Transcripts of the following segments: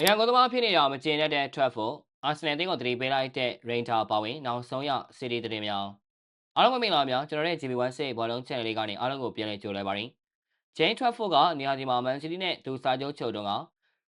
အရန်ကုန်သမားဖြစ်နေတာမကျေနပ်တဲ့ Trafford အာဆင်နယ်တင်းကိုတတိပေးလိုက်တဲ့ Ranger ပါဝင်နောက်ဆုံးရ City သတင်းများအားလုံးမင်္ဂလာများကျွန်တော်ရဲ့ GB1 Save ဘောလုံး channel လေးကနေအားလုံးကိုပြန်လည်ကြိုလိုက်ပါတယ်။ Jane Trafford ကနေရာဒီမှာ Man City နဲ့သူစာချုပ်ချုပ်တုန်းက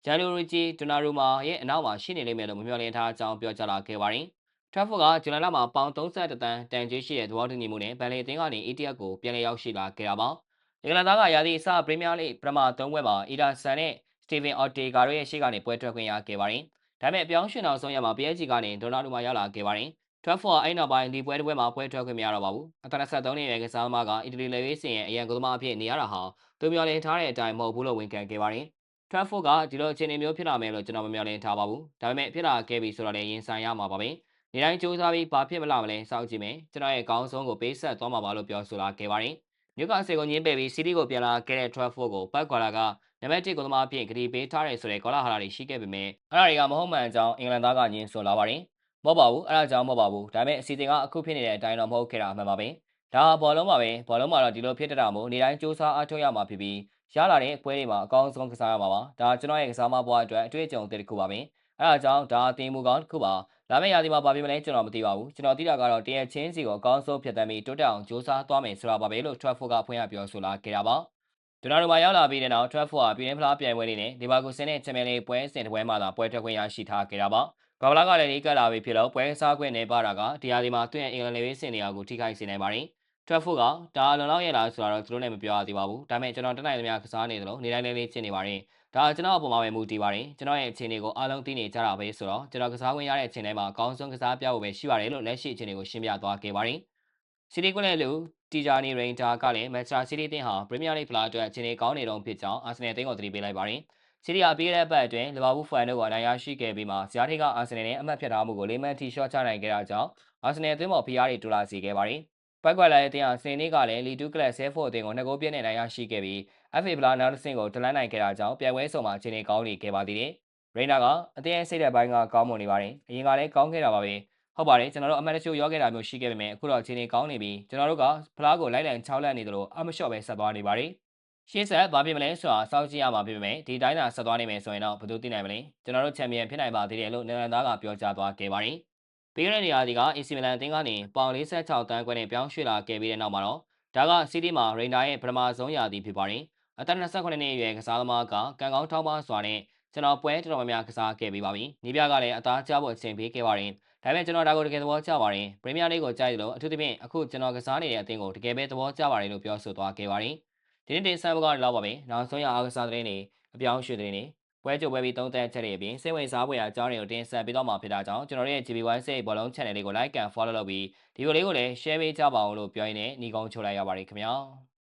Gianluigi Donnarumma ရဲ့အနောက်မှာရှိနေလိမ့်မယ်လို့မမျှော်လင့်ထားကြောင်းပြောကြားလာခဲ့ပါတယ်။ Trafford ကဇူလိုင်လမှာပေါင်31တန်းတန်ကြေးရှိတဲ့သဘောတူညီမှုနဲ့ဗန်လေအသင်းကနေ ETF ကိုပြန်လည်ရောက်ရှိလာခဲ့တာပါ။အင်္ဂလန်သားကရာသီအစပရီးမီးယားလိပထမ3ပွဲမှာအီဒါဆန်နဲ့စတီဗင်အော်တေဂါတို့ရဲ့ရှေ့ကနေပွဲထွက်ခွင့်ရခဲ့ပါတယ်။ဒါပေမဲ့အပြောင်းရွှေ့နောက်ဆုံးရမှာ PSG ကနေဒေါနာလူမာရလာခဲ့ပါတယ်။ Trafford အဲ့နောက်ပိုင်းဒီပွဲတစ်ပွဲမှာပွဲထွက်ခွင့်မရတော့ပါဘူး။အသက်23နှစ်အရွယ်ကစားသမားကအီတလီလေဝေးစင်ရဲ့အရန်ကစားသမားအဖြစ်နေရတာဟာသူမျှော်လင့်ထားတဲ့အတိုင်းမဟုတ်ဘူးလို့ဝန်ခံခဲ့ပါတယ်။ Trafford ကဒီလိုအခြေအနေမျိုးဖြစ်လာမယ်လို့ကျွန်တော်မမျှော်လင့်ထားပါဘူး။ဒါပေမဲ့ဖြစ်လာခဲ့ပြီဆိုတော့လည်းရင်ဆိုင်ရမှာပါပဲ။နေတိုင်းစူးစမ်းပြီးဘာဖြစ်မလာမလဲစောင့်ကြည့်မယ်။ကျွန်တော်ရဲ့အကောင်းဆုံးကိုပေးဆက်သွားမှာပါလို့ပြောဆိုလာခဲ့ပါတယ်။မြို့ကစေကိုညင်းပယ်ပြီး City ကိုပြန်လာခဲ့တဲ့ Trafford ကိုပတ်ကွာလာကနံပါတ်1ကိုသမားအဖြစ်ဂရီပေးထားတယ်ဆိုတဲ့ကောလာဟလတွေရှိခဲ့ပေမဲ့အဲ့ဒါတွေကမဟုတ်မှန်ကြောင်းအင်္ဂလန်သားကညင်းဆိုလာပါတယ်။မဟုတ်ပါဘူးအဲ့ဒါကြောင့်မဟုတ်ပါဘူးဒါပေမဲ့အစီအစဉ်ကအခုဖြစ်နေတဲ့အတိုင်းတော့မဟုတ်ခဲ့တာအမှန်ပါပဲ။ဒါဘောလုံးပါပဲဘောလုံးမှာတော့ဒီလိုဖြစ်တတ်တာမို့နေတိုင်းစူးစမ်းအားထုတ်ရမှာဖြစ်ပြီးရလာတဲ့ပွဲတွေမှာအကောင်းဆုံးကစားရမှာပါ။ဒါကျွန်တော်ရဲ့ကစားမဘွားအတွက်အတွေ့အကြုံတစ်ခုပါပဲ။အဲ့ဒါကြောင့်ဒါအသင်မူကောင်းတစ်ခုပါ။လာမယ့်ရာသီမှာဘာဖြစ်မလဲကျွန်တော်မသိပါဘူး။ကျွန်တော်သိတာကတော့တရချင်းစီကိုအကောင်းဆုံးဖြတ်သန်းပြီးတိုးတက်အောင်စူးစမ်းသွားမယ်ဆိုတာပါပဲလို့ Trafford ကဖွင့်ရပြောဆိုလာခဲ့တာပါ။ဒိုနာရိုမာရောက်လာပြီးတဲ့နောက် Trafford ဟာပြည်တွင်းဖလားပြိုင်ပွဲတွေနဲ့ဒီဘာကူဆင်နဲ့ချန်ပီယံလိပွဲစဉ်တစ်ပွဲမှာသာပွဲထွက်ခွင့်ရရှိထားခဲ့တာပါ။ဘာဗလာကလည်းလေးကပ်လာပြီဖြစ်လို့ပွဲစားခွင့်နေပါတာကဒီဟာဒီမှာသူ့ရဲ့အင်္ဂလန်လေဝေးစင်နေရာကိုထိခိုက်စေနိုင်ပါတယ်။ Trafford ကဒါလုံလောက်ရလားဆိုတော့သူတို့လည်းမပြောရသေးပါဘူး။ဒါပေမဲ့ကျွန်တော်တက်နိုင်သမျှကစားနေသလိုနေတိုင်းလေးချင်းနေပါတယ်။ဒါကျွန်တော်အပေါ်မှာပဲမူတည်ပါတယ်။ကျွန်တော်ရဲ့အခြေအနေကိုအားလုံးသိနေကြတာပဲဆိုတော့ကျွန်တော်ကစားခွင့်ရတဲ့အချိန်တိုင်းမှာအကောင်းဆုံးကစားပြဖို့ပဲရှိပါတယ်လို့လက်ရှိအခြေအနေကိုရှင်းပြသွားခဲ့ပါတယ်။ City ကွင်းလည်းလူတီဂျာနီရိန်တာကလည်း Manchester City တင်းဟာပရီးမီးယားလိဖလားအတွက်အခြေအနေကောင်းနေတော့ဖြစ်ကြောင်းအာဆင်နယ်တင်းကိုသတိပေးလိုက်ပါတယ်။ City ကပြီးခဲ့တဲ့အပတ်အတွင်းလီဗာပူးဖန်တို့ကိုအနိုင်ရရှိခဲ့ပြီးမှဇယားထိကအာဆင်နယ်နဲ့အမှတ်ဖြတ်ထားမှုကို၄မှတ်ထိရှော့ချနိုင်ခဲ့တာကြောင့်အာဆင်နယ်အသင်းပေါ်ဖိအားတွေတိုးလာစေခဲ့ပါတယ်။ပိုက်ကွက်လာတဲ့အသင်းဟာစနေနေ့ကလည်းလီတူးကလပ်ဆဲဖို့အသင်းကို2ဂိုးပြည့်နဲ့နိုင်ရရှိခဲ့ပြီး FA ဖလားနောက်တစ်ဆင့်ကိုတလန်းနိုင်ခဲ့တာကြောင့်ပြိုင်ပွဲဆောင်မှာအခြေအနေကောင်းနေခဲ့ပါသေးတယ်။ရိန်နာကအသင်းရဲ့စိတ်ဓာတ်ပိုင်းကကောင်းမွန်နေပါတယ်။အရင်ကလည်းကောင်းခဲ့တာပါပဲ။ဟုတ်ပါတယ်ကျွန်တော်တို့အမှတ်တချို့ရောခဲ့တာမျိုးရှိခဲ့ပေမဲ့အခုတော့အခြေအနေကောင်းနေပြီးကျွန်တော်တို့ကဖလားကိုလိုက်လံချောက်လန့်နေသလိုအမလျှော့ပဲဆက်သွားနေပါတယ်။ရှေ့ဆက်ဘာဖြစ်မလဲဆိုတာစောင့်ကြည့်ရမှာဖြစ်ပေမဲ့ဒီတိုင်းသာဆက်သွားနိုင်မယ်ဆိုရင်တော့ဘယ်သူသိနိုင်မလဲကျွန်တော်တို့ချန်ပီယံဖြစ်နိုင်ပါသေးတယ်လို့နယ်လန်သားကပြောကြားသွားခဲ့ပါတယ်။ပြီးခဲ့တဲ့နေရာဒီက AC မီလန်အသင်းကနေပေါင်46တန်းခွဲနဲ့ပြောင်းရွှေ့လာခဲ့ပြီးတဲ့နောက်မှာတော့ဒါက City မှာရိန်ဒါရဲ့ပထမဆုံးရာသီဖြစ်ပါတယ်။အသက်28နှစ်အရွယ်ကစားသမားကကံကောင်းထောက်ပံ့စွာနဲ့ကျွန်တော်ပွဲတော်တော်များများကစားခဲ့ပြီးပါပြီ။နီးပြကလည်းအသားကျဖို့အချိန်ပေးခဲ့ပါတယ်။ဒါပေမဲ့ကျွန်တော်ဒါကိုတကယ်သဘောကျပါတယ်။ပရီးမီးယားလိကိုကြိုက်တယ်လို့အထူးသဖြင့်အခုကျွန်တော်ကစားနေတဲ့အသင်းကိုတကယ်ပဲသဘောကျပါတယ်လို့ပြောဆိုသွားခဲ့ပါတယ်။ဒီနေ့တင်ဆက်မှုကတော့လောက်ပါပဲ။နောက်ဆုံးရအားကစားသတင်းတွေအပြောင်းရွှေ့သတင်းတွေပွဲကြိုပွဲပြီးသုံးသပ်ချက်တွေအပြင်စိတ်ဝင်စားဖွယ်အကြောင်းတွေကိုတင်ဆက်ပေးတော့မှာဖြစ်တာကြောင့်ကျွန်တော်ရဲ့ GB1 Save ဘောလုံး channel လေးကို like and follow လုပ်ပြီးဒီဗီဒီယိုလေးကိုလည်း share ပေးကြပါအောင်လို့ပြောရင်းနဲ့ညီကုန်းချိုလိုက်ရပါတယ်ခင်ဗျာ။